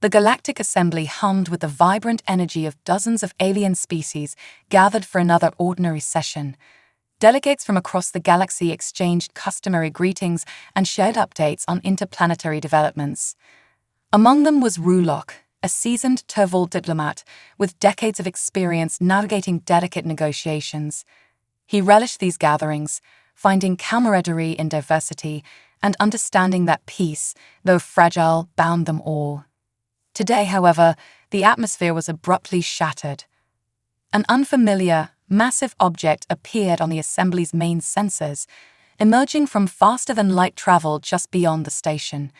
The Galactic Assembly hummed with the vibrant energy of dozens of alien species gathered for another ordinary session. Delegates from across the galaxy exchanged customary greetings and shared updates on interplanetary developments. Among them was Rulok, a seasoned Turval diplomat with decades of experience navigating delicate negotiations. He relished these gatherings, finding camaraderie in diversity and understanding that peace, though fragile, bound them all. Today, however, the atmosphere was abruptly shattered. An unfamiliar, massive object appeared on the Assembly's main sensors, emerging from faster-than-light travel just beyond the station.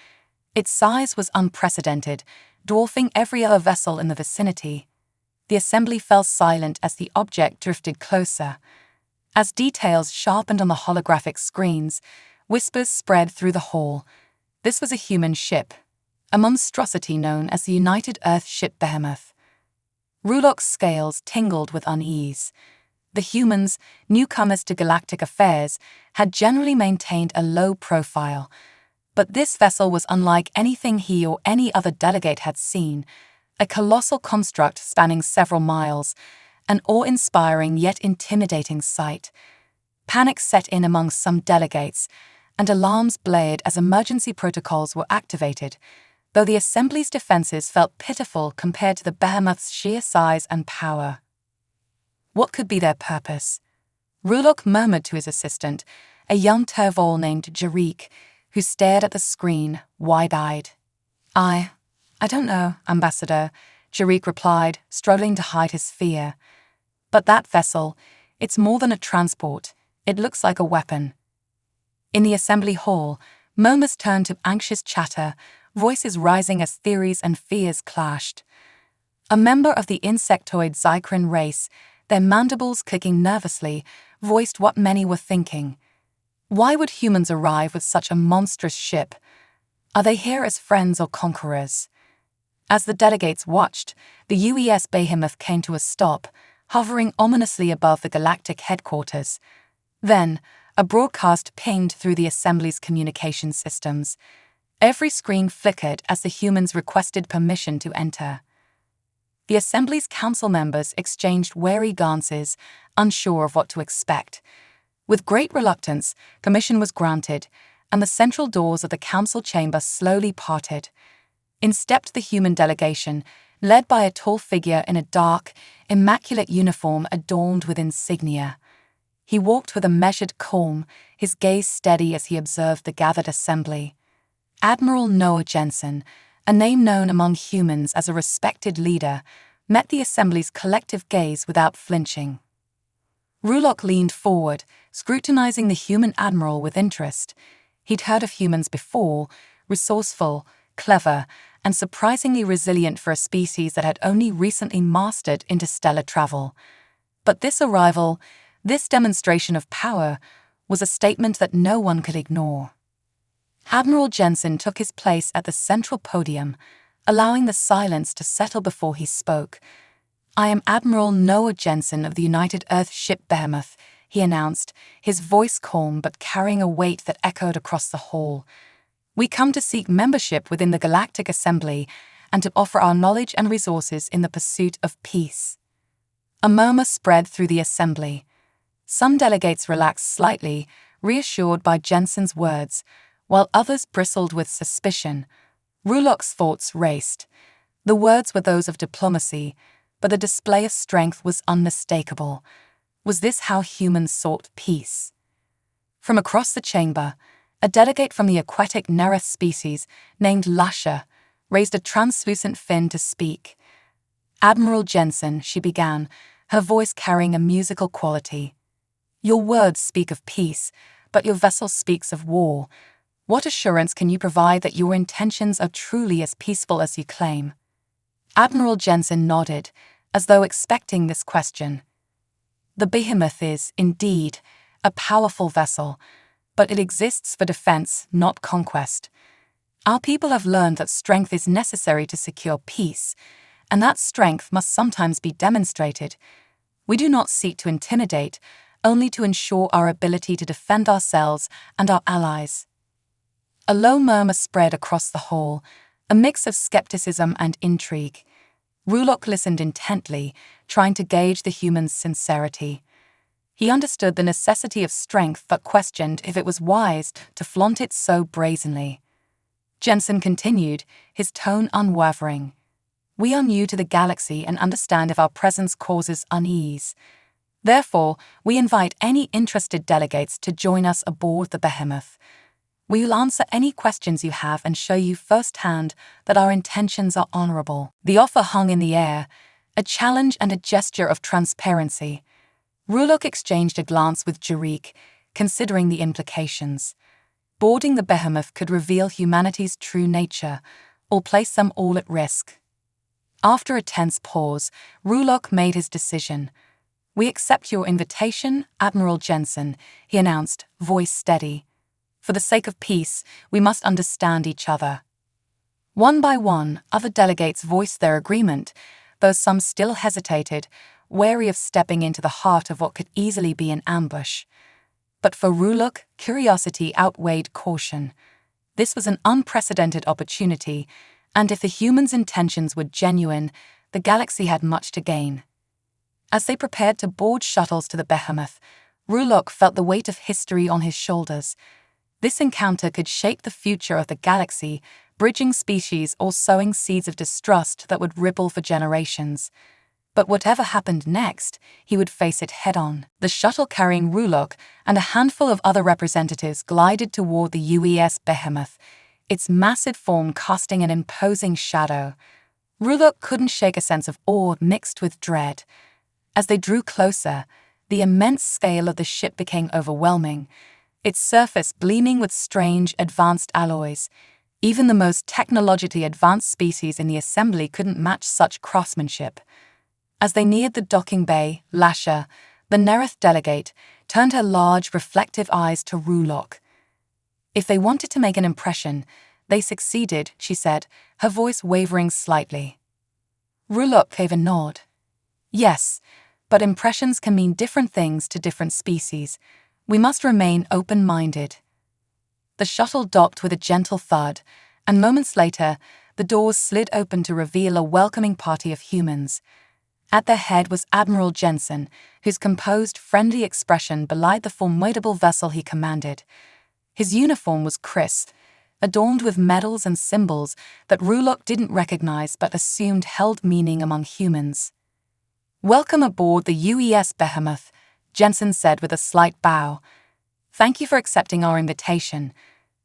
Its size was unprecedented, dwarfing every other vessel in the vicinity. The Assembly fell silent as the object drifted closer. As details sharpened on the holographic screens, whispers spread through the hall. This was a human ship, a monstrosity known as the United Earth Ship Behemoth. Rulok's scales tingled with unease. The humans, newcomers to galactic affairs, had generally maintained a low profile. But this vessel was unlike anything he or any other delegate had seen, a colossal construct spanning several miles, an awe-inspiring yet intimidating sight. Panic set in among some delegates, and alarms blared as emergency protocols were activated, though the Assembly's defenses felt pitiful compared to the behemoth's sheer size and power. What could be their purpose? Rulok murmured to his assistant, a young Turval named Jarek, who stared at the screen, wide-eyed. I don't know, Ambassador, Jarek replied, struggling to hide his fear. But that vessel, it's more than a transport. It looks like a weapon. In the Assembly hall, murmurs turned to anxious chatter, voices rising as theories and fears clashed. A member of the insectoid Zycran race, their mandibles clicking nervously, voiced what many were thinking. Why would humans arrive with such a monstrous ship? Are they here as friends or conquerors? As the delegates watched, the UES Behemoth came to a stop, hovering ominously above the galactic headquarters. Then, a broadcast pinged through the Assembly's communication systems. Every screen flickered as the humans requested permission to enter. The Assembly's council members exchanged wary glances, unsure of what to expect. With great reluctance, permission was granted, and the central doors of the council chamber slowly parted. In stepped the human delegation, led by a tall figure in a dark, immaculate uniform adorned with insignia. He walked with a measured calm, his gaze steady as he observed the gathered assembly. Admiral Noah Jensen, a name known among humans as a respected leader, met the Assembly's collective gaze without flinching. Rulok leaned forward, scrutinizing the human admiral with interest. He'd heard of humans before, resourceful, clever, and surprisingly resilient for a species that had only recently mastered interstellar travel. But this arrival, this demonstration of power, was a statement that no one could ignore. Admiral Jensen took his place at the central podium, allowing the silence to settle before he spoke. I am Admiral Noah Jensen of the United Earth Ship Behemoth, he announced, his voice calm but carrying a weight that echoed across the hall. We come to seek membership within the Galactic Assembly and to offer our knowledge and resources in the pursuit of peace. A murmur spread through the Assembly. Some delegates relaxed slightly, reassured by Jensen's words, while others bristled with suspicion. Rulok's thoughts raced. The words were those of diplomacy, but the display of strength was unmistakable. Was this how humans sought peace? From across the chamber, a delegate from the aquatic Nereth species, named Lasha, raised a translucent fin to speak. Admiral Jensen, she began, her voice carrying a musical quality. Your words speak of peace, but your vessel speaks of war. What assurance can you provide that your intentions are truly as peaceful as you claim? Admiral Jensen nodded, as though expecting this question. The Behemoth is, indeed, a powerful vessel, but it exists for defense, not conquest. Our people have learned that strength is necessary to secure peace, and that strength must sometimes be demonstrated. We do not seek to intimidate, only to ensure our ability to defend ourselves and our allies. A low murmur spread across the hall, a mix of skepticism and intrigue. Rulok listened intently, trying to gauge the human's sincerity. He understood the necessity of strength but questioned if it was wise to flaunt it so brazenly. Jensen continued, his tone unwavering. We are new to the galaxy and understand if our presence causes unease. Therefore, we invite any interested delegates to join us aboard the Behemoth. We will answer any questions you have and show you firsthand that our intentions are honorable. The offer hung in the air, a challenge and a gesture of transparency. Rulok exchanged a glance with Jarik, considering the implications. Boarding the Behemoth could reveal humanity's true nature, or place them all at risk. After a tense pause, Rulok made his decision. We accept your invitation, Admiral Jensen, he announced, voice steady. For the sake of peace, we must understand each other. One by one, other delegates voiced their agreement, though some still hesitated, wary of stepping into the heart of what could easily be an ambush. But for Rulok, curiosity outweighed caution. This was an unprecedented opportunity, and if the humans' intentions were genuine, the galaxy had much to gain. As they prepared to board shuttles to the Behemoth, Rulok felt the weight of history on his shoulders. This encounter could shape the future of the galaxy, bridging species or sowing seeds of distrust that would ripple for generations. But whatever happened next, he would face it head-on. The shuttle carrying Rulok and a handful of other representatives glided toward the UES Behemoth, its massive form casting an imposing shadow. Rulok couldn't shake a sense of awe mixed with dread. As they drew closer, the immense scale of the ship became overwhelming, its surface gleaming with strange, advanced alloys. Even the most technologically advanced species in the assembly couldn't match such craftsmanship. As they neared the docking bay, Lasha, the Nereth delegate, turned her large, reflective eyes to Rulok. If they wanted to make an impression, they succeeded, she said, her voice wavering slightly. Rulok gave a nod. Yes, but impressions can mean different things to different species. We must remain open-minded. The shuttle docked with a gentle thud, and moments later, the doors slid open to reveal a welcoming party of humans. At their head was Admiral Jensen, whose composed, friendly expression belied the formidable vessel he commanded. His uniform was crisp, adorned with medals and symbols that Rulok didn't recognize but assumed held meaning among humans. Welcome aboard the UES Behemoth, Jensen said with a slight bow. Thank you for accepting our invitation.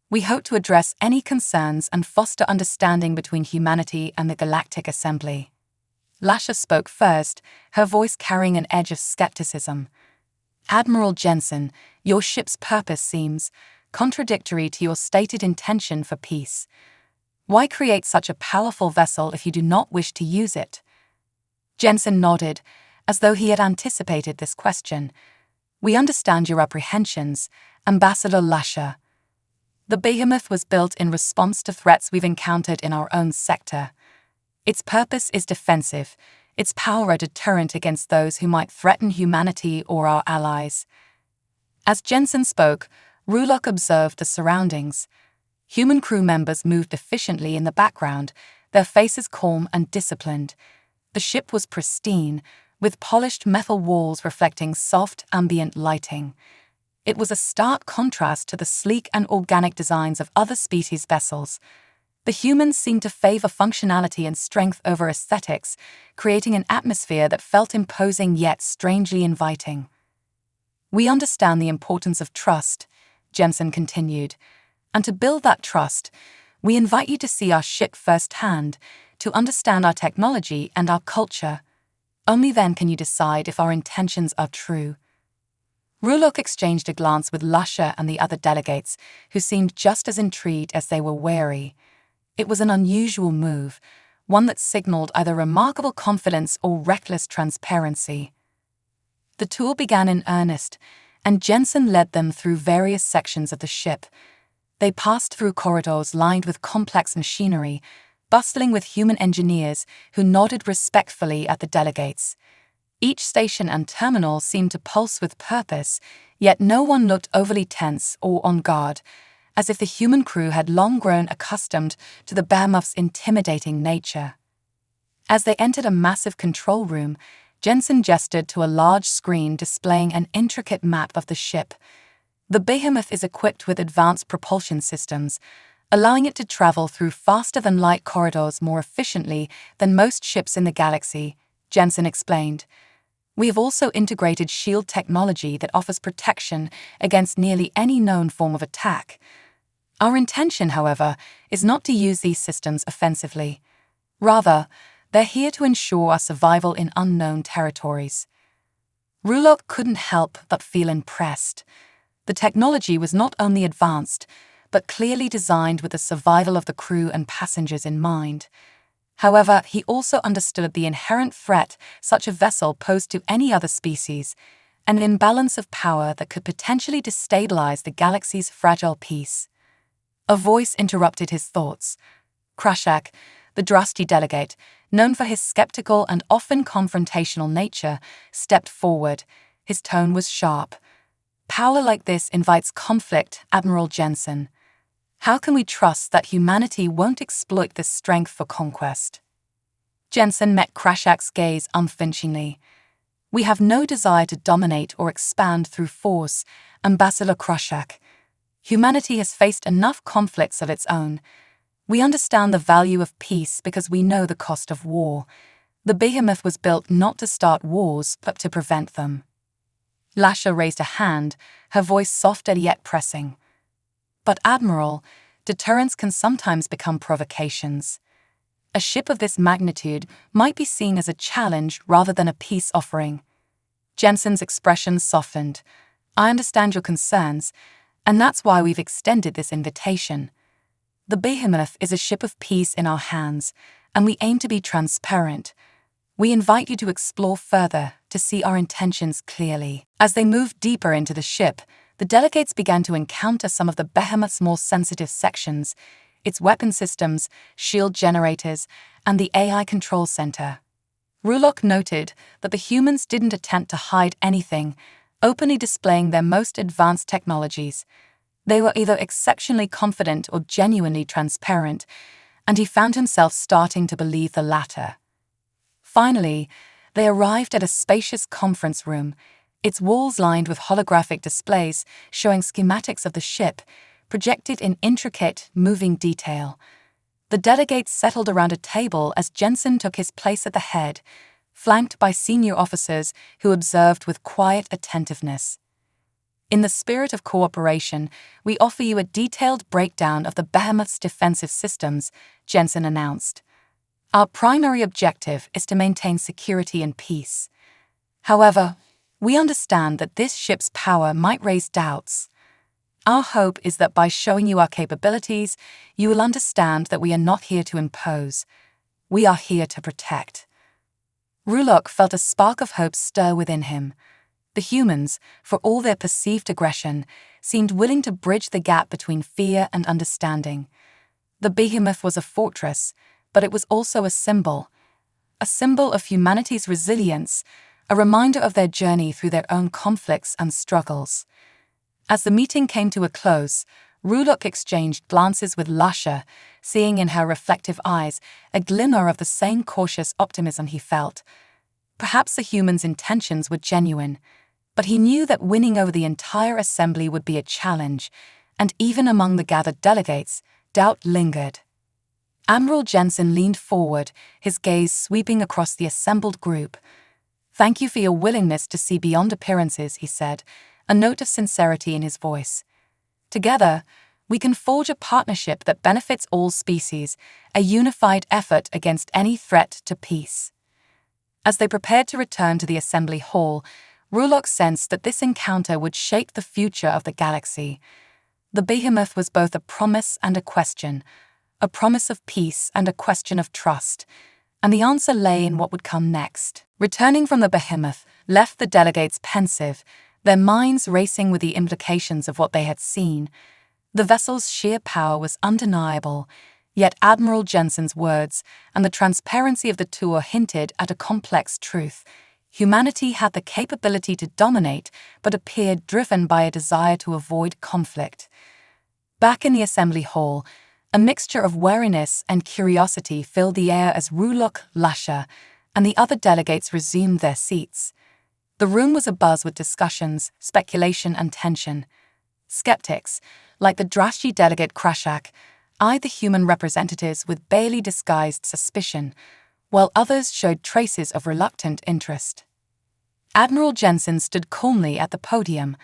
We hope to address any concerns and foster understanding between humanity and the Galactic Assembly. Lasha spoke first, her voice carrying an edge of skepticism. Admiral Jensen, your ship's purpose seems contradictory to your stated intention for peace. Why create such a powerful vessel if you do not wish to use it? Jensen nodded, as though he had anticipated this question. We understand your apprehensions, Ambassador Lasha. The Behemoth was built in response to threats we've encountered in our own sector. Its purpose is defensive, its power a deterrent against those who might threaten humanity or our allies. As Jensen spoke, Rulok observed the surroundings. Human crew members moved efficiently in the background, their faces calm and disciplined. The ship was pristine, with polished metal walls reflecting soft, ambient lighting. It was a stark contrast to the sleek and organic designs of other species' vessels. The humans seemed to favor functionality and strength over aesthetics, creating an atmosphere that felt imposing yet strangely inviting. We understand the importance of trust, Jensen continued, and to build that trust, we invite you to see our ship firsthand, to understand our technology and our culture. Only then can you decide if our intentions are true. Rulok exchanged a glance with Lasha and the other delegates, who seemed just as intrigued as they were wary. It was an unusual move, one that signaled either remarkable confidence or reckless transparency. The tour began in earnest, and Jensen led them through various sections of the ship. They passed through corridors lined with complex machinery, bustling with human engineers who nodded respectfully at the delegates. Each station and terminal seemed to pulse with purpose, yet no one looked overly tense or on guard, as if the human crew had long grown accustomed to the behemoth's intimidating nature. As they entered a massive control room, Jensen gestured to a large screen displaying an intricate map of the ship. The behemoth is equipped with advanced propulsion systems, allowing it to travel through faster-than-light corridors more efficiently than most ships in the galaxy, Jensen explained. We have also integrated shield technology that offers protection against nearly any known form of attack. Our intention, however, is not to use these systems offensively. Rather, they're here to ensure our survival in unknown territories. Rulok couldn't help but feel impressed. The technology was not only advanced, but clearly designed with the survival of the crew and passengers in mind. However, he also understood the inherent threat such a vessel posed to any other species, an imbalance of power that could potentially destabilize the galaxy's fragile peace. A voice interrupted his thoughts. Krashak, the Drusty delegate, known for his skeptical and often confrontational nature, stepped forward. His tone was sharp. Power like this invites conflict, Admiral Jensen. How can we trust that humanity won't exploit this strength for conquest? Jensen met Krashak's gaze unflinchingly. We have no desire to dominate or expand through force, Ambassador Krashak. Humanity has faced enough conflicts of its own. We understand the value of peace because we know the cost of war. The behemoth was built not to start wars, but to prevent them. Lasha raised a hand, her voice soft and yet pressing. But Admiral, deterrence can sometimes become provocations. A ship of this magnitude might be seen as a challenge rather than a peace offering. Jensen's expression softened. I understand your concerns, and that's why we've extended this invitation. The behemoth is a ship of peace in our hands, and we aim to be transparent. We invite you to explore further, to see our intentions clearly. As they moved deeper into the ship, the delegates began to encounter some of the behemoth's more sensitive sections, its weapon systems, shield generators, and the AI control center. Rulok noted that the humans didn't attempt to hide anything, openly displaying their most advanced technologies. They were either exceptionally confident or genuinely transparent, and he found himself starting to believe the latter. Finally, they arrived at a spacious conference room, its walls lined with holographic displays showing schematics of the ship, projected in intricate, moving detail. The delegates settled around a table as Jensen took his place at the head, flanked by senior officers who observed with quiet attentiveness. In the spirit of cooperation, we offer you a detailed breakdown of the behemoth's defensive systems, Jensen announced. Our primary objective is to maintain security and peace. However, we understand that this ship's power might raise doubts. Our hope is that by showing you our capabilities, you will understand that we are not here to impose. We are here to protect. Rulok felt a spark of hope stir within him. The humans, for all their perceived aggression, seemed willing to bridge the gap between fear and understanding. The behemoth was a fortress, but it was also a symbol of humanity's resilience, a reminder of their journey through their own conflicts and struggles. As the meeting came to a close, Rulok exchanged glances with Lasha, seeing in her reflective eyes a glimmer of the same cautious optimism he felt. Perhaps the humans' intentions were genuine, but he knew that winning over the entire assembly would be a challenge, and even among the gathered delegates, doubt lingered. Admiral Jensen leaned forward, his gaze sweeping across the assembled group. Thank you for your willingness to see beyond appearances, he said, a note of sincerity in his voice. Together, we can forge a partnership that benefits all species, a unified effort against any threat to peace. As they prepared to return to the assembly hall, Rulok sensed that this encounter would shape the future of the galaxy. The behemoth was both a promise and a question, a promise of peace and a question of trust, and the answer lay in what would come next. Returning from the behemoth left the delegates pensive, their minds racing with the implications of what they had seen. The vessel's sheer power was undeniable, yet Admiral Jensen's words and the transparency of the tour hinted at a complex truth. Humanity had the capability to dominate, but appeared driven by a desire to avoid conflict. Back in the assembly hall, a mixture of wariness and curiosity filled the air as Rulok, Lasha, and the other delegates resumed their seats. The room was abuzz with discussions, speculation, and tension. Skeptics, like the Drashi delegate Krashak, eyed the human representatives with barely disguised suspicion, while others showed traces of reluctant interest. Admiral Jensen stood calmly at the podium,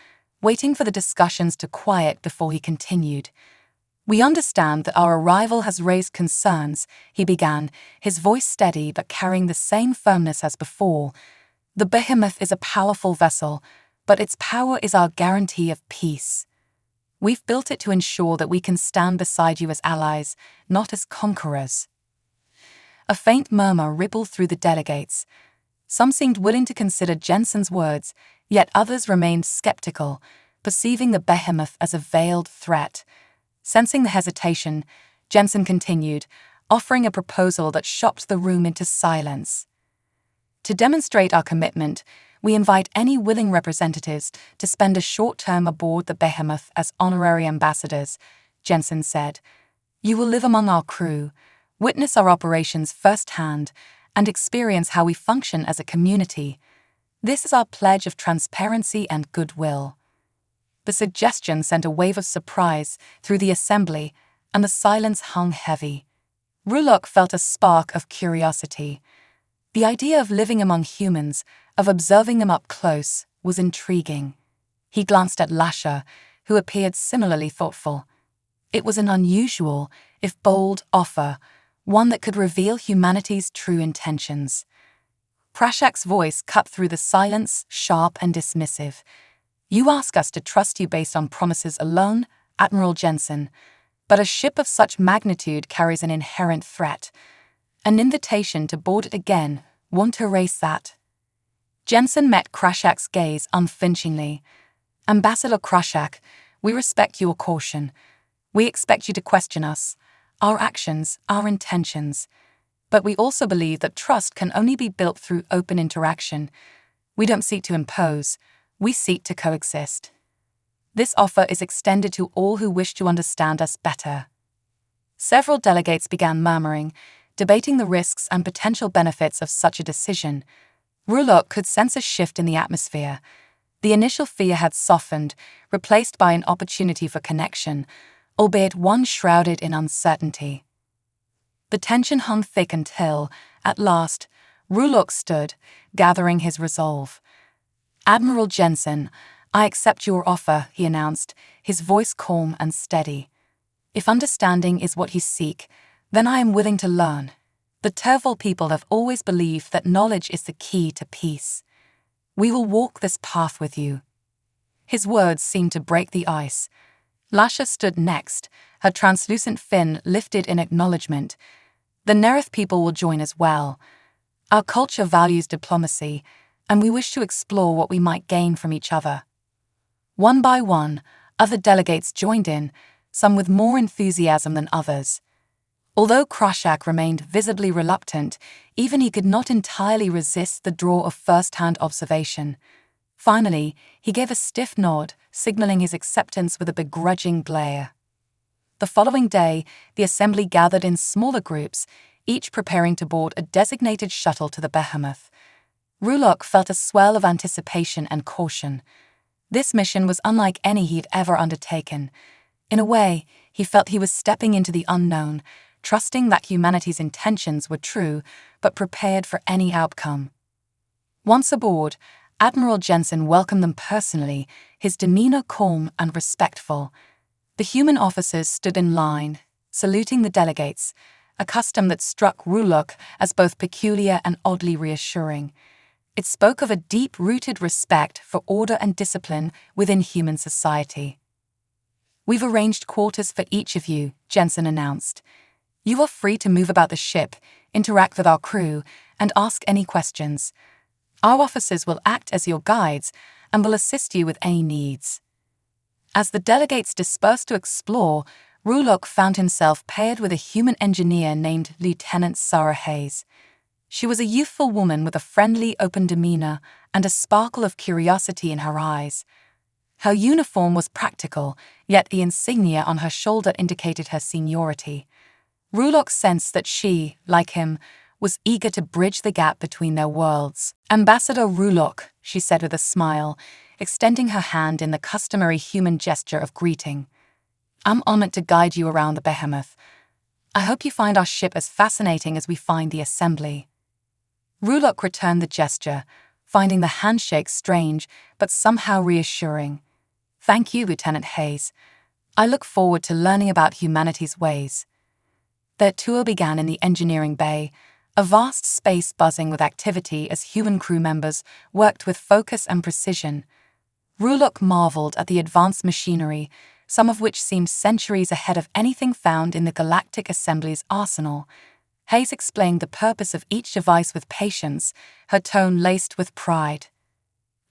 waiting for the discussions to quiet before he continued. "We understand that our arrival has raised concerns," he began, his voice steady but carrying the same firmness as before. "The behemoth is a powerful vessel, but its power is our guarantee of peace. We've built it to ensure that we can stand beside you as allies, not as conquerors." A faint murmur rippled through the delegates. Some seemed willing to consider Jensen's words, yet others remained skeptical, perceiving the behemoth as a veiled threat. Sensing the hesitation, Jensen continued, offering a proposal that shocked the room into silence. "To demonstrate our commitment, we invite any willing representatives to spend a short term aboard the behemoth as honorary ambassadors," Jensen said. "You will live among our crew, witness our operations firsthand, and experience how we function as a community. This is our pledge of transparency and goodwill." The suggestion sent a wave of surprise through the assembly, and the silence hung heavy. Rulok felt a spark of curiosity. The idea of living among humans, of observing them up close, was intriguing. He glanced at Lasha, who appeared similarly thoughtful. It was an unusual, if bold, offer, one that could reveal humanity's true intentions. Prashak's voice cut through the silence, sharp and dismissive. "You ask us to trust you based on promises alone, Admiral Jensen, but a ship of such magnitude carries an inherent threat. An invitation to board it again won't erase that." Jensen met Krashak's gaze unflinchingly. "Ambassador Krashak, we respect your caution. We expect you to question us, our actions, our intentions. But we also believe that trust can only be built through open interaction. We don't seek to impose, we seek to coexist. This offer is extended to all who wish to understand us better." Several delegates began murmuring, debating the risks and potential benefits of such a decision. Rulok could sense a shift in the atmosphere. The initial fear had softened, replaced by an opportunity for connection, albeit one shrouded in uncertainty. The tension hung thick until, at last, Rulok stood, gathering his resolve. "Admiral Jensen, I accept your offer," he announced, his voice calm and steady. "If understanding is what you seek, then I am willing to learn. The Turval people have always believed that knowledge is the key to peace. We will walk this path with you." His words seemed to break the ice. Lasha stood next, her translucent fin lifted in acknowledgement. "The Nereth people will join as well. Our culture values diplomacy, and we wish to explore what we might gain from each other." One by one, other delegates joined in, some with more enthusiasm than others. Although Krashak remained visibly reluctant, even he could not entirely resist the draw of first-hand observation. Finally, he gave a stiff nod, signaling his acceptance with a begrudging glare. The following day, the assembly gathered in smaller groups, each preparing to board a designated shuttle to the behemoth. Rulok felt a swell of anticipation and caution. This mission was unlike any he'd ever undertaken. In a way, he felt he was stepping into the unknown, trusting that humanity's intentions were true, but prepared for any outcome. Once aboard, Admiral Jensen welcomed them personally, his demeanor calm and respectful. The human officers stood in line, saluting the delegates, a custom that struck Rulok as both peculiar and oddly reassuring. It spoke of a deep-rooted respect for order and discipline within human society. "We've arranged quarters for each of you," Jensen announced. "You are free to move about the ship, interact with our crew, and ask any questions. Our officers will act as your guides and will assist you with any needs." As the delegates dispersed to explore, Rulok found himself paired with a human engineer named Lieutenant Sarah Hayes. She was a youthful woman with a friendly, open demeanor and a sparkle of curiosity in her eyes. Her uniform was practical, yet the insignia on her shoulder indicated her seniority. Rulok sensed that she, like him, was eager to bridge the gap between their worlds. "Ambassador Rulok," she said with a smile, extending her hand in the customary human gesture of greeting. "I'm honored to guide you around the behemoth. I hope you find our ship as fascinating as we find the assembly." Rulok returned the gesture, finding the handshake strange but somehow reassuring. "Thank you, Lieutenant Hayes. I look forward to learning about humanity's ways." Their tour began in the engineering bay, a vast space buzzing with activity as human crew members worked with focus and precision. Rulok marveled at the advanced machinery, some of which seemed centuries ahead of anything found in the Galactic Assembly's arsenal. Hayes explained the purpose of each device with patience, her tone laced with pride.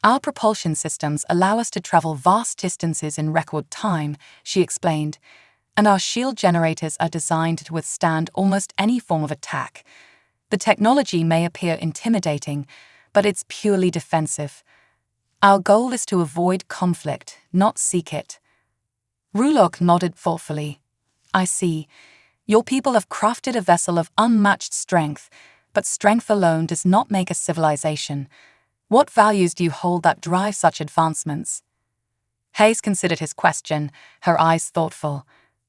"Our propulsion systems allow us to travel vast distances in record time," she explained, "and our shield generators are designed to withstand almost any form of attack. The technology may appear intimidating, but it's purely defensive. Our goal is to avoid conflict, not seek it." Rulok nodded thoughtfully. "I see. Your people have crafted a vessel of unmatched strength, but strength alone does not make a civilization. What values do you hold that drive such advancements?" Hayes considered his question, her eyes thoughtful.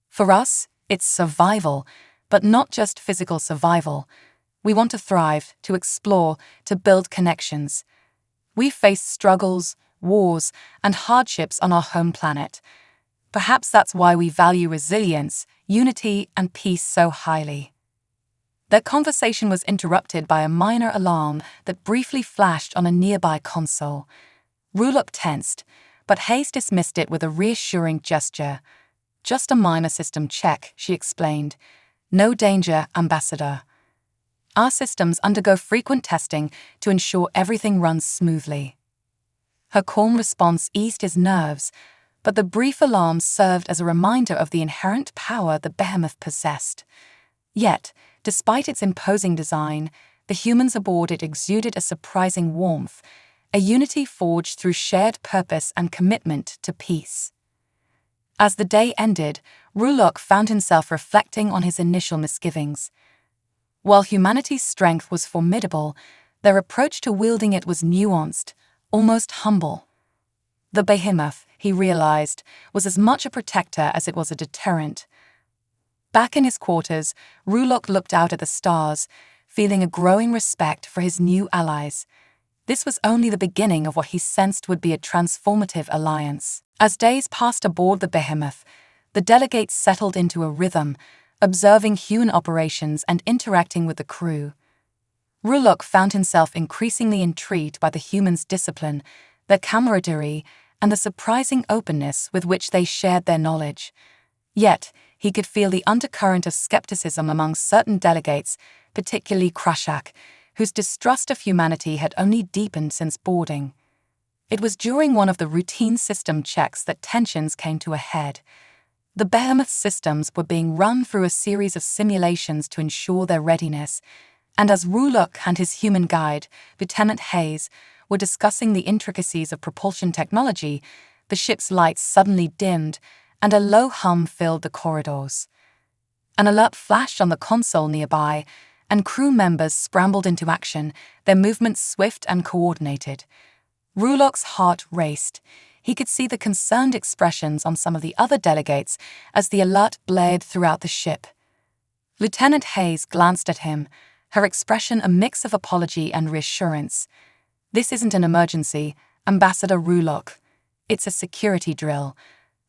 "For us, it's survival, but not just physical survival. We want to thrive, to explore, to build connections. We face struggles, wars, and hardships on our home planet. Perhaps that's why we value resilience, unity, and peace so highly." Their conversation was interrupted by a minor alarm that briefly flashed on a nearby console. Rulok tensed, but Hayes dismissed it with a reassuring gesture. "Just a minor system check," she explained. "No danger, Ambassador. Our systems undergo frequent testing to ensure everything runs smoothly." Her calm response eased his nerves, but the brief alarm served as a reminder of the inherent power the behemoth possessed. Yet, despite its imposing design, the humans aboard it exuded a surprising warmth, a unity forged through shared purpose and commitment to peace. As the day ended, Rulok found himself reflecting on his initial misgivings. While humanity's strength was formidable, their approach to wielding it was nuanced, almost humble. The behemoth, he realized, was as much a protector as it was a deterrent. Back in his quarters, Rulok looked out at the stars, feeling a growing respect for his new allies. This was only the beginning of what he sensed would be a transformative alliance. As days passed aboard the behemoth, the delegates settled into a rhythm, observing human operations and interacting with the crew. Rulok found himself increasingly intrigued by the humans' discipline, their camaraderie, and the surprising openness with which they shared their knowledge. Yet, he could feel the undercurrent of skepticism among certain delegates, particularly Krashak, whose distrust of humanity had only deepened since boarding. It was during one of the routine system checks that tensions came to a head. The behemoth's systems were being run through a series of simulations to ensure their readiness, and as Rulok and his human guide, Lieutenant Hayes, were discussing the intricacies of propulsion technology, the ship's lights suddenly dimmed, and a low hum filled the corridors. An alert flashed on the console nearby, and crew members scrambled into action, their movements swift and coordinated. Rulok's heart raced. He could see the concerned expressions on some of the other delegates as the alert blared throughout the ship. Lieutenant Hayes glanced at him, her expression a mix of apology and reassurance. "This isn't an emergency, Ambassador Rulok. It's a security drill.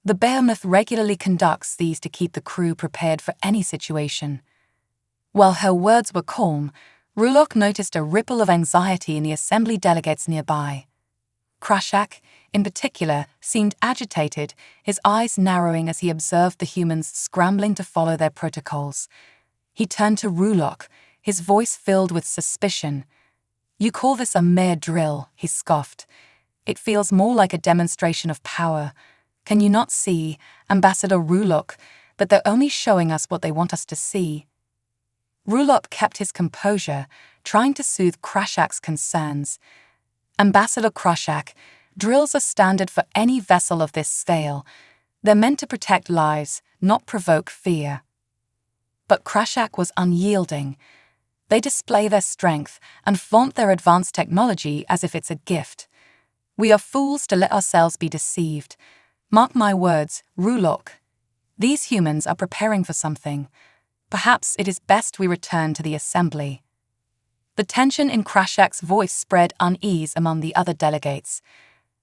The behemoth regularly conducts these to keep the crew prepared for any situation." While her words were calm, Rulok noticed a ripple of anxiety in the assembly delegates nearby. Krashak, in particular, seemed agitated, his eyes narrowing as he observed the humans scrambling to follow their protocols. He turned to Rulok, his voice filled with suspicion. "You call this a mere drill," he scoffed. "It feels more like a demonstration of power. Can you not see, Ambassador Rulok, that they're only showing us what they want us to see?" Rulok kept his composure, trying to soothe Krashak's concerns. "Ambassador Krashak, Drills are standard for any vessel of this scale. They're meant to protect lives, not provoke fear. But Krashak was unyielding. They display their strength and flaunt their advanced technology as if it's a gift. We are fools to let ourselves be deceived. Mark my words, Rulok. These humans are preparing for something. Perhaps it is best we return to the assembly. The tension in Krashak's voice spread unease among the other delegates.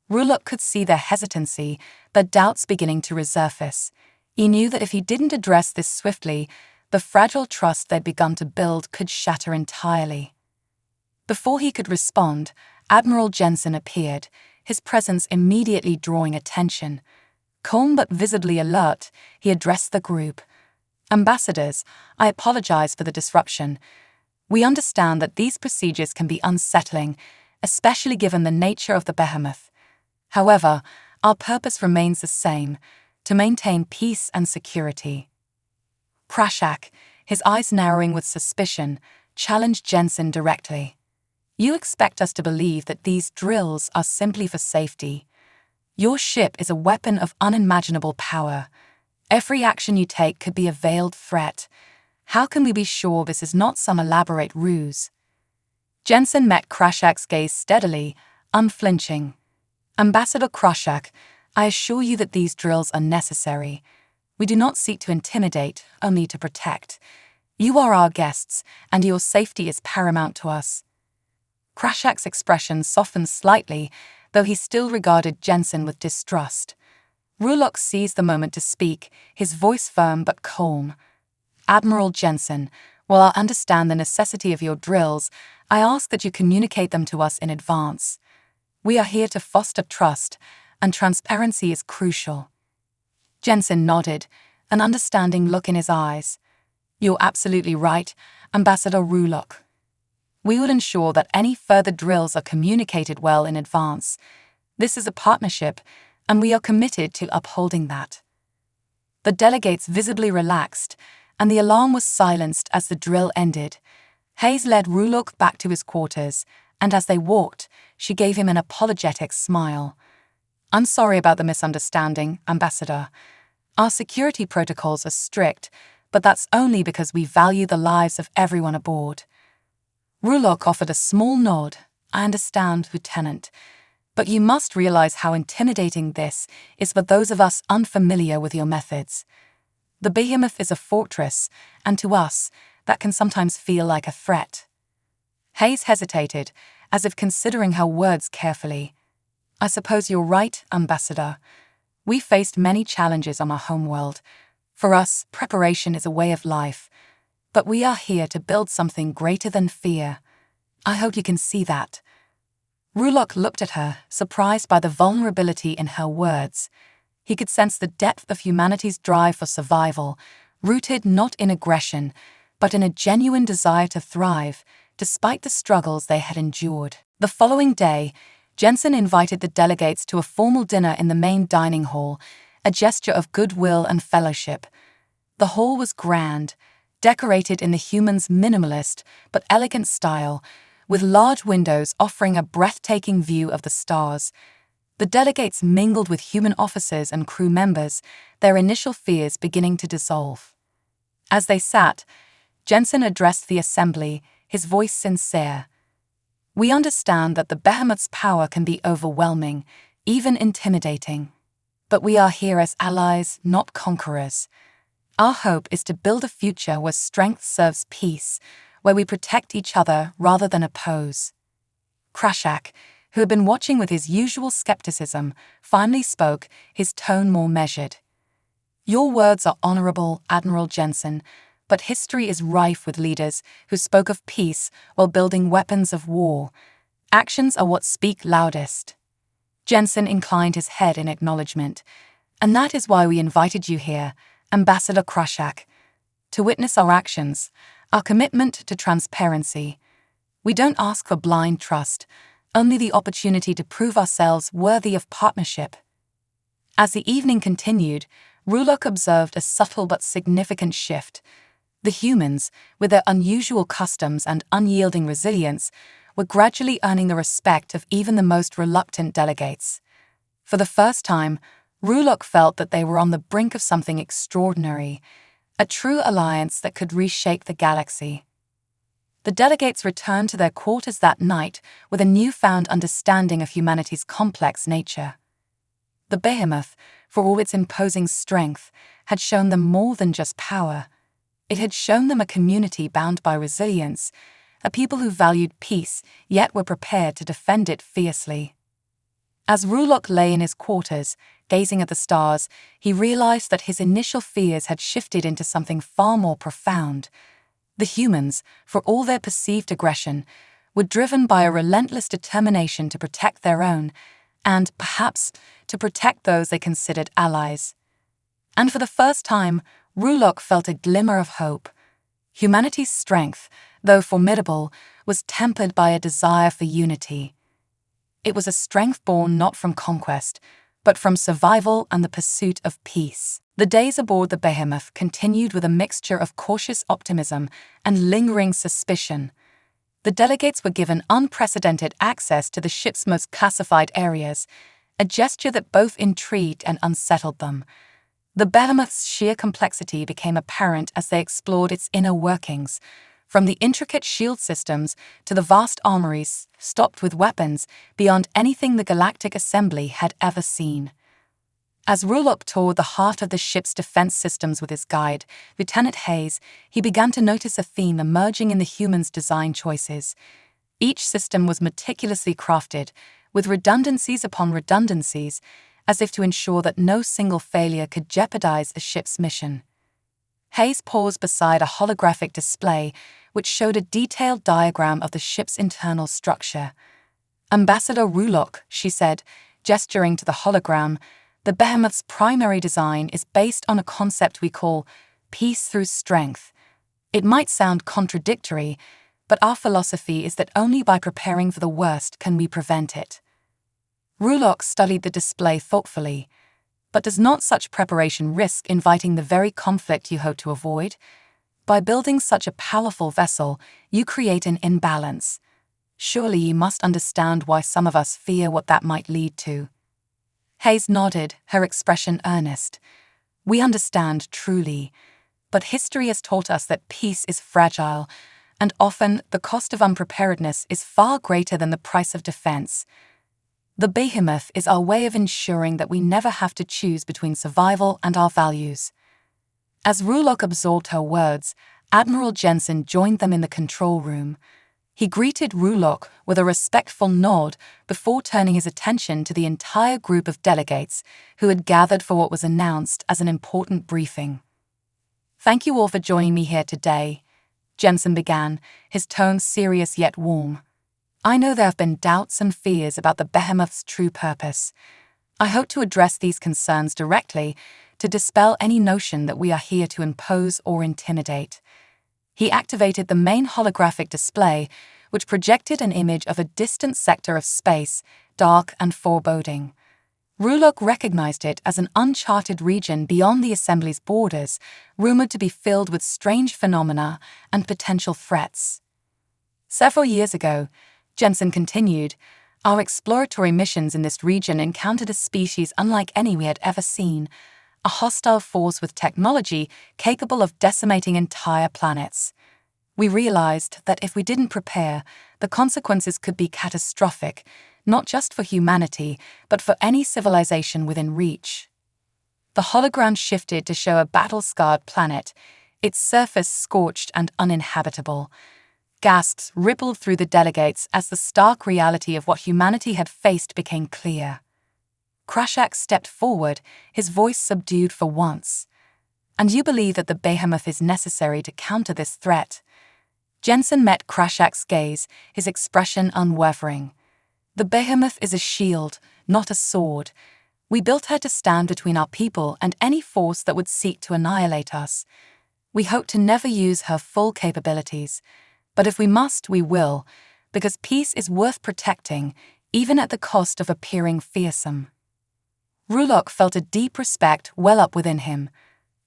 Rulok could see their hesitancy, their doubts beginning to resurface. He knew that if he didn't address this swiftly, the fragile trust they'd begun to build could shatter entirely. Before he could respond, Admiral Jensen appeared, his presence immediately drawing attention. Calm but visibly alert, he addressed the group. Ambassadors, I apologize for the disruption. We understand that these procedures can be unsettling, especially given the nature of the behemoth. However, our purpose remains the same, to maintain peace and security. Krashak, his eyes narrowing with suspicion, challenged Jensen directly. You expect us to believe that these drills are simply for safety. Your ship is a weapon of unimaginable power. Every action you take could be a veiled threat. How can we be sure this is not some elaborate ruse? Jensen met Krashak's gaze steadily, unflinching. Ambassador Krashak, I assure you that these drills are necessary. We do not seek to intimidate, only to protect. You are our guests, and your safety is paramount to us. Krashak's expression softened slightly, though he still regarded Jensen with distrust. Rulok seized the moment to speak, his voice firm but calm. Admiral Jensen, while I understand the necessity of your drills, I ask that you communicate them to us in advance. We are here to foster trust, and transparency is crucial. Jensen nodded, an understanding look in his eyes. You're absolutely right, Ambassador Rulok. We will ensure that any further drills are communicated well in advance. This is a partnership, and we are committed to upholding that. The delegates visibly relaxed, and the alarm was silenced as the drill ended. Hayes led Rulok back to his quarters, and as they walked, she gave him an apologetic smile. I'm sorry about the misunderstanding, Ambassador. Our security protocols are strict, but that's only because we value the lives of everyone aboard. Rulok offered a small nod. I understand, Lieutenant. But you must realize how intimidating this is for those of us unfamiliar with your methods. The behemoth is a fortress, and to us, that can sometimes feel like a threat. Hayes hesitated, as if considering her words carefully. I suppose you're right, Ambassador. We faced many challenges on our homeworld. For us, preparation is a way of life. But we are here to build something greater than fear. I hope you can see that. Rulok looked at her, surprised by the vulnerability in her words. He could sense the depth of humanity's drive for survival, rooted not in aggression, but in a genuine desire to thrive, despite the struggles they had endured. The following day, Jensen invited the delegates to a formal dinner in the main dining hall, a gesture of goodwill and fellowship. The hall was grand, decorated in the humans' minimalist but elegant style, with large windows offering a breathtaking view of the stars. The delegates mingled with human officers and crew members, their initial fears beginning to dissolve. As they sat, Jensen addressed the assembly, his voice sincere. We understand that the behemoth's power can be overwhelming, even intimidating. But we are here as allies, not conquerors. Our hope is to build a future where strength serves peace, where we protect each other rather than oppose. Krashak, who had been watching with his usual skepticism, finally spoke, his tone more measured. Your words are honorable, Admiral Jensen, but history is rife with leaders who spoke of peace while building weapons of war. Actions are what speak loudest. Jensen inclined his head in acknowledgement. And that is why we invited you here, Ambassador Krashak, to witness our actions, our commitment to transparency. We don't ask for blind trust, only the opportunity to prove ourselves worthy of partnership. As the evening continued, Rulok observed a subtle but significant shift. The humans, with their unusual customs and unyielding resilience, were gradually earning the respect of even the most reluctant delegates. For the first time, Rulok felt that they were on the brink of something extraordinary, a true alliance that could reshape the galaxy. The delegates returned to their quarters that night with a newfound understanding of humanity's complex nature. The behemoth, for all its imposing strength, had shown them more than just power. It had shown them a community bound by resilience, a people who valued peace yet were prepared to defend it fiercely. As Rulok lay in his quarters, gazing at the stars, he realized that his initial fears had shifted into something far more profound. The humans, for all their perceived aggression, were driven by a relentless determination to protect their own, and, perhaps, to protect those they considered allies. And for the first time, Rulok felt a glimmer of hope. Humanity's strength, though formidable, was tempered by a desire for unity. It was a strength born not from conquest, but from survival and the pursuit of peace. The days aboard the behemoth continued with a mixture of cautious optimism and lingering suspicion. The delegates were given unprecedented access to the ship's most classified areas, a gesture that both intrigued and unsettled them. The behemoth's sheer complexity became apparent as they explored its inner workings, from the intricate shield systems to the vast armories stocked with weapons beyond anything the Galactic Assembly had ever seen. As Rulok toured the heart of the ship's defense systems with his guide, Lieutenant Hayes, he began to notice a theme emerging in the humans' design choices. Each system was meticulously crafted, with redundancies upon redundancies, as if to ensure that no single failure could jeopardize the ship's mission. Hayes paused beside a holographic display which showed a detailed diagram of the ship's internal structure. "Ambassador Rulok," she said, gesturing to the hologram, "the behemoth's primary design is based on a concept we call peace through strength. It might sound contradictory, but our philosophy is that only by preparing for the worst can we prevent it." Rulok studied the display thoughtfully. But does not such preparation risk inviting the very conflict you hope to avoid? By building such a powerful vessel, you create an imbalance. Surely you must understand why some of us fear what that might lead to. Hayes nodded, her expression earnest. "We understand truly, but history has taught us that peace is fragile, and often the cost of unpreparedness is far greater than the price of defense. The behemoth is our way of ensuring that we never have to choose between survival and our values." As Rulok absorbed her words, Admiral Jensen joined them in the control room. He greeted Rulok with a respectful nod before turning his attention to the entire group of delegates who had gathered for what was announced as an important briefing. "Thank you all for joining me here today," Jensen began, his tone serious yet warm. "I know there have been doubts and fears about the behemoth's true purpose. I hope to address these concerns directly to dispel any notion that we are here to impose or intimidate." He activated the main holographic display, which projected an image of a distant sector of space, dark and foreboding. Rulok recognized it as an uncharted region beyond the Assembly's borders, rumored to be filled with strange phenomena and potential threats. "Several years ago," Jensen continued, "our exploratory missions in this region encountered a species unlike any we had ever seen, a hostile force with technology capable of decimating entire planets. We realized that if we didn't prepare, the consequences could be catastrophic, not just for humanity, but for any civilization within reach." The hologram shifted to show a battle-scarred planet, its surface scorched and uninhabitable. Gasps rippled through the delegates as the stark reality of what humanity had faced became clear. Krashak stepped forward, his voice subdued for once. "And you believe that the behemoth is necessary to counter this threat?" Jensen met Krashak's gaze, his expression unwavering. "The behemoth is a shield, not a sword. We built her to stand between our people and any force that would seek to annihilate us. We hope to never use her full capabilities. But if we must, we will, because peace is worth protecting, even at the cost of appearing fearsome." Rulok felt a deep respect well up within him.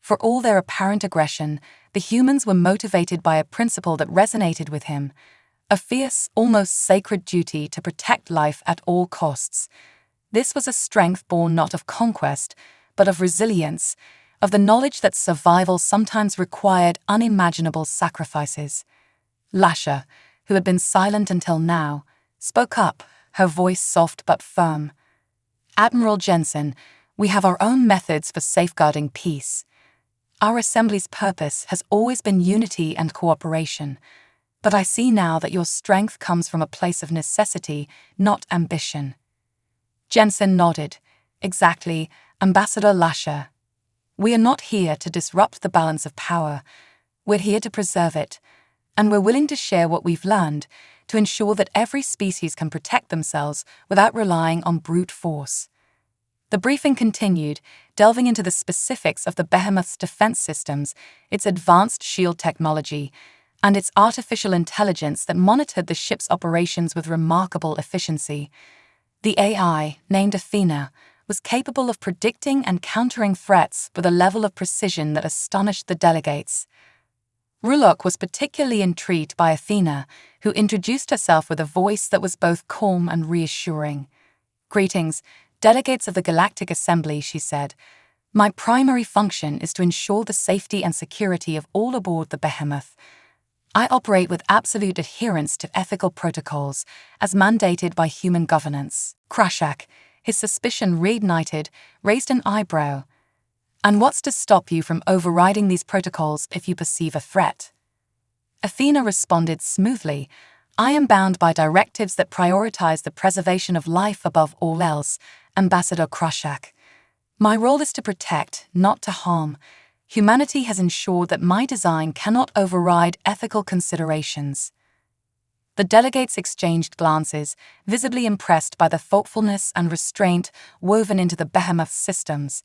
For all their apparent aggression, the humans were motivated by a principle that resonated with him, a fierce, almost sacred duty to protect life at all costs. This was a strength born not of conquest, but of resilience, of the knowledge that survival sometimes required unimaginable sacrifices. Lasha, who had been silent until now, spoke up, her voice soft but firm. "Admiral Jensen, we have our own methods for safeguarding peace. Our assembly's purpose has always been unity and cooperation, but I see now that your strength comes from a place of necessity, not ambition." Jensen nodded. "Exactly, Ambassador Lasha. We are not here to disrupt the balance of power. We're here to preserve it, and we're willing to share what we've learned to ensure that every species can protect themselves without relying on brute force." The briefing continued, delving into the specifics of the Behemoth's defense systems, its advanced shield technology, and its artificial intelligence that monitored the ship's operations with remarkable efficiency. The AI, named Athena, was capable of predicting and countering threats with a level of precision that astonished the delegates. Rulok was particularly intrigued by Athena, who introduced herself with a voice that was both calm and reassuring. "Greetings, delegates of the Galactic Assembly," she said. "My primary function is to ensure the safety and security of all aboard the Behemoth. I operate with absolute adherence to ethical protocols, as mandated by human governance." Krashak, his suspicion reignited, raised an eyebrow. "And what's to stop you from overriding these protocols if you perceive a threat?" Athena responded smoothly. "I am bound by directives that prioritize the preservation of life above all else, Ambassador Krashak. My role is to protect, not to harm. Humanity has ensured that my design cannot override ethical considerations." The delegates exchanged glances, visibly impressed by the thoughtfulness and restraint woven into the Behemoth's systems.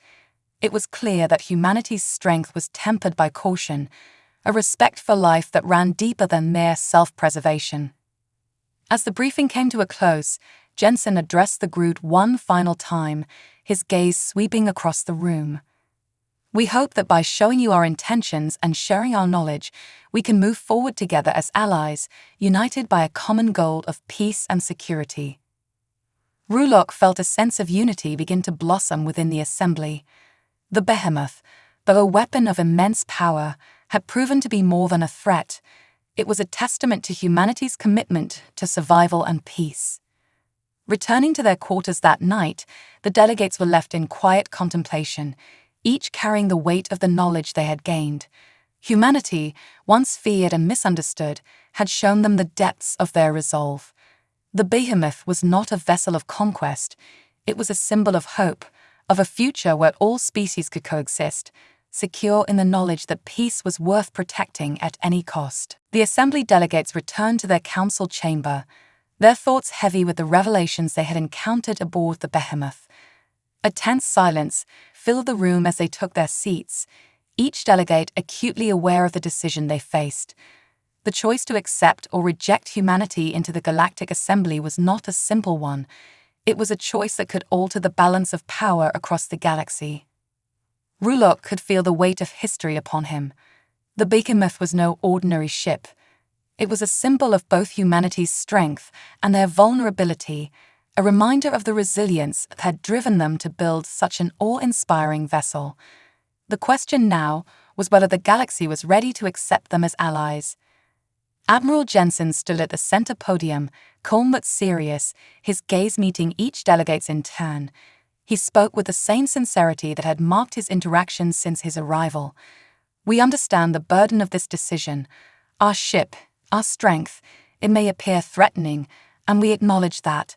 It was clear that humanity's strength was tempered by caution, a respect for life that ran deeper than mere self-preservation. As the briefing came to a close, Jensen addressed the group one final time, his gaze sweeping across the room. "We hope that by showing you our intentions and sharing our knowledge, we can move forward together as allies, united by a common goal of peace and security." Rulok felt a sense of unity begin to blossom within the assembly. The Behemoth, though a weapon of immense power, had proven to be more than a threat. It was a testament to humanity's commitment to survival and peace. Returning to their quarters that night, the delegates were left in quiet contemplation, each carrying the weight of the knowledge they had gained. Humanity, once feared and misunderstood, had shown them the depths of their resolve. The Behemoth was not a vessel of conquest. It was a symbol of hope, of a future where all species could coexist, secure in the knowledge that peace was worth protecting at any cost. The assembly delegates returned to their council chamber, their thoughts heavy with the revelations they had encountered aboard the Behemoth. A tense silence filled the room as they took their seats, each delegate acutely aware of the decision they faced. The choice to accept or reject humanity into the Galactic Assembly was not a simple one. It was a choice that could alter the balance of power across the galaxy. Rulok could feel the weight of history upon him. The Behemoth was no ordinary ship. It was a symbol of both humanity's strength and their vulnerability, a reminder of the resilience that had driven them to build such an awe-inspiring vessel. The question now was whether the galaxy was ready to accept them as allies. Admiral Jensen stood at the center podium, calm but serious, his gaze meeting each delegate's in turn. He spoke with the same sincerity that had marked his interactions since his arrival. "We understand the burden of this decision. Our ship, our strength, it may appear threatening, and we acknowledge that.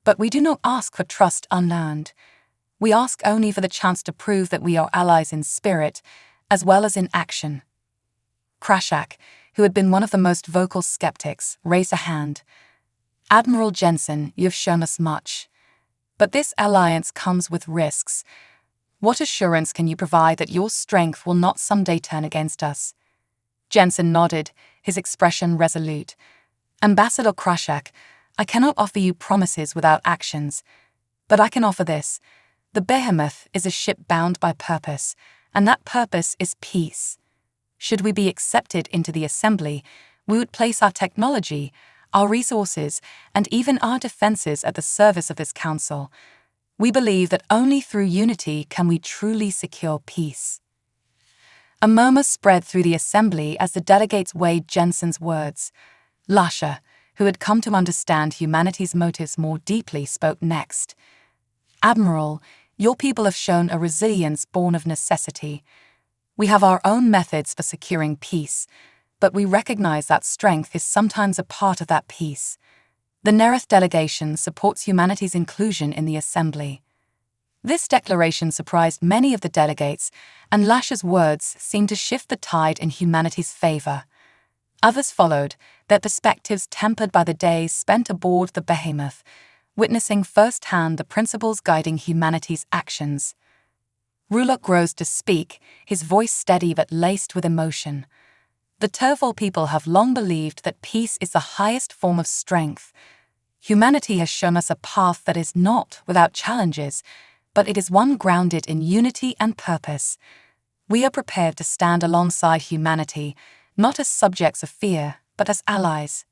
But we do not ask for trust unearned. We ask only for the chance to prove that we are allies in spirit, as well as in action." Krashak, who had been one of the most vocal skeptics, raised a hand. "Admiral Jensen, you have shown us much. But this alliance comes with risks. What assurance can you provide that your strength will not someday turn against us?" Jensen nodded, his expression resolute. "Ambassador Krashak, I cannot offer you promises without actions. But I can offer this. The Behemoth is a ship bound by purpose, and that purpose is peace. Should we be accepted into the assembly, we would place our technology, our resources, and even our defenses at the service of this council. We believe that only through unity can we truly secure peace." A murmur spread through the assembly as the delegates weighed Jensen's words. Lasha, who had come to understand humanity's motives more deeply, spoke next. "Admiral, your people have shown a resilience born of necessity. We have our own methods for securing peace, but we recognize that strength is sometimes a part of that peace. The Nereth delegation supports humanity's inclusion in the assembly." This declaration surprised many of the delegates, and Lasha's words seemed to shift the tide in humanity's favor. Others followed, their perspectives tempered by the days spent aboard the Behemoth, witnessing firsthand the principles guiding humanity's actions. Rulok rose to speak, his voice steady but laced with emotion. "The Turvol people have long believed that peace is the highest form of strength. Humanity has shown us a path that is not without challenges, but it is one grounded in unity and purpose. We are prepared to stand alongside humanity, not as subjects of fear, but as allies."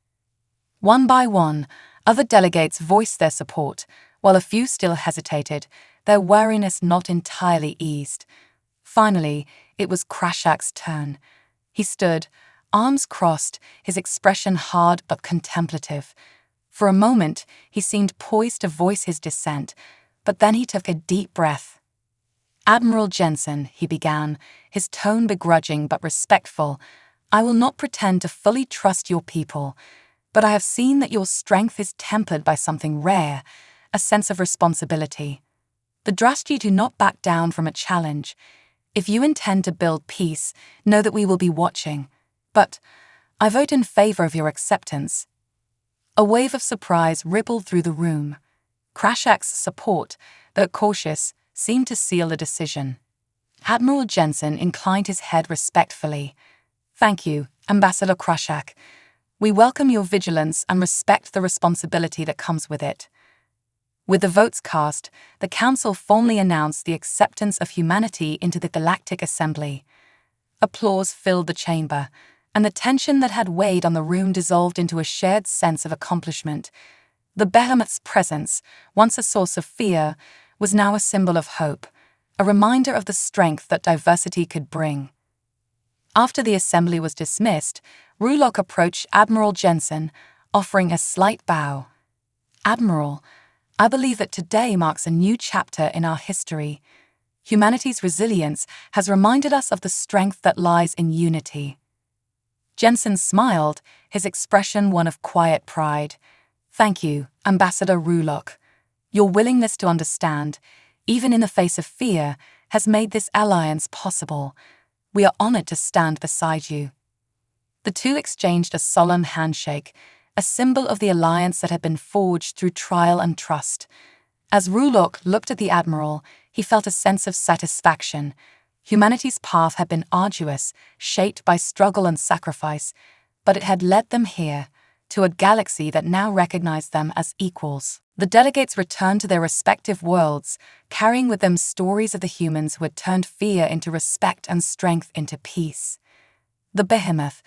One by one, other delegates voiced their support, while a few still hesitated, their wariness not entirely eased. Finally, it was Krashak's turn. He stood, arms crossed, his expression hard but contemplative. For a moment, he seemed poised to voice his dissent, but then he took a deep breath. "Admiral Jensen," he began, his tone begrudging but respectful, "I will not pretend to fully trust your people, but I have seen that your strength is tempered by something rare, a sense of responsibility. The Drashti do not back down from a challenge. If you intend to build peace, know that we will be watching. But I vote in favor of your acceptance." A wave of surprise rippled through the room. Krashak's support, though cautious, seemed to seal the decision. Admiral Jensen inclined his head respectfully. "Thank you, Ambassador Krashak. We welcome your vigilance and respect the responsibility that comes with it." With the votes cast, the Council formally announced the acceptance of humanity into the Galactic Assembly. Applause filled the chamber, and the tension that had weighed on the room dissolved into a shared sense of accomplishment. The Behemoth's presence, once a source of fear, was now a symbol of hope, a reminder of the strength that diversity could bring. After the assembly was dismissed, Rulok approached Admiral Jensen, offering a slight bow. "Admiral, I believe that today marks a new chapter in our history. Humanity's resilience has reminded us of the strength that lies in unity." Jensen smiled, his expression one of quiet pride. "Thank you, Ambassador Rulok. Your willingness to understand, even in the face of fear, has made this alliance possible. We are honored to stand beside you." The two exchanged a solemn handshake, a symbol of the alliance that had been forged through trial and trust. As Rulok looked at the Admiral, he felt a sense of satisfaction. Humanity's path had been arduous, shaped by struggle and sacrifice, but it had led them here, to a galaxy that now recognized them as equals. The delegates returned to their respective worlds, carrying with them stories of the humans who had turned fear into respect and strength into peace. The Behemoth,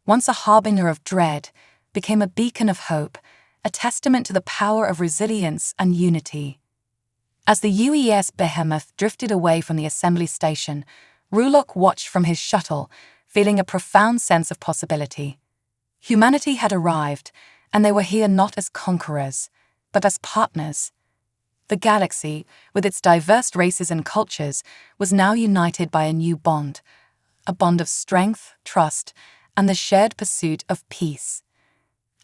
once a harbinger of dread, became a beacon of hope, a testament to the power of resilience and unity. As the UES Behemoth drifted away from the assembly station, Rulok watched from his shuttle, feeling a profound sense of possibility. Humanity had arrived, and they were here not as conquerors, but as partners. The galaxy, with its diverse races and cultures, was now united by a new bond, a bond of strength, trust, and the shared pursuit of peace.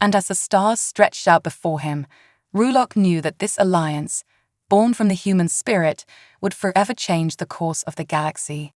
And as the stars stretched out before him, Rulok knew that this alliance, born from the human spirit, would forever change the course of the galaxy.